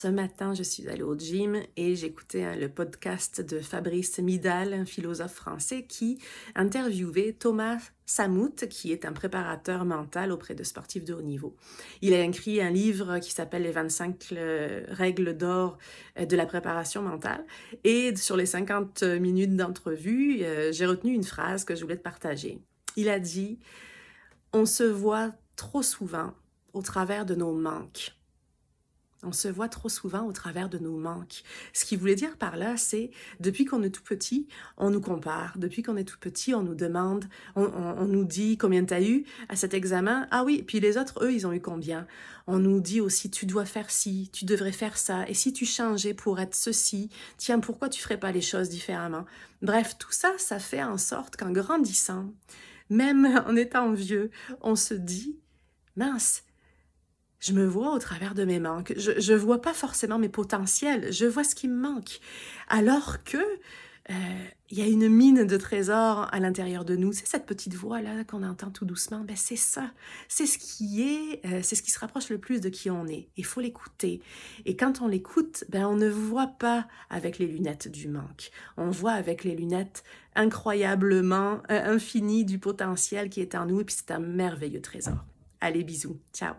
Ce matin, je suis allée au gym et j'écoutais le podcast de Fabrice Midal, un philosophe français, qui interviewait Thomas Samhout, qui est un préparateur mental auprès de sportifs de haut niveau. Il a écrit un livre qui s'appelle Les 25 règles d'or de la préparation mentale. Et sur les 50 minutes d'entrevue, j'ai retenu une phrase que je voulais te partager. Il a dit « On se voit trop souvent au travers de nos manques ». On se voit trop souvent au travers de nos manques. Ce qu'il voulait dire par là, c'est depuis qu'on est tout petit, on nous compare. Depuis qu'on est tout petit, on nous demande, on nous dit combien tu as eu à cet examen. Ah oui, puis les autres, eux, ils ont eu combien. On nous dit aussi, tu dois faire ci, tu devrais faire ça. Et si tu changeais pour être ceci, tiens, pourquoi tu ferais pas les choses différemment? Bref, tout ça, ça fait en sorte qu'en grandissant, même en étant vieux, on se dit, mince, je me vois au travers de mes manques. Je vois pas forcément mes potentiels, je vois ce qui me manque. Alors que il y a une mine de trésors à l'intérieur de nous. C'est cette petite voix-là qu'on entend tout doucement. Ben c'est ça. C'est ce qui est, c'est ce qui se rapproche le plus de qui on est. Il faut l'écouter. Et quand on l'écoute, ben on ne voit pas avec les lunettes du manque. On voit avec les lunettes incroyablement infinies du potentiel qui est en nous. Et puis c'est un merveilleux trésor. Allez, bisous. Ciao.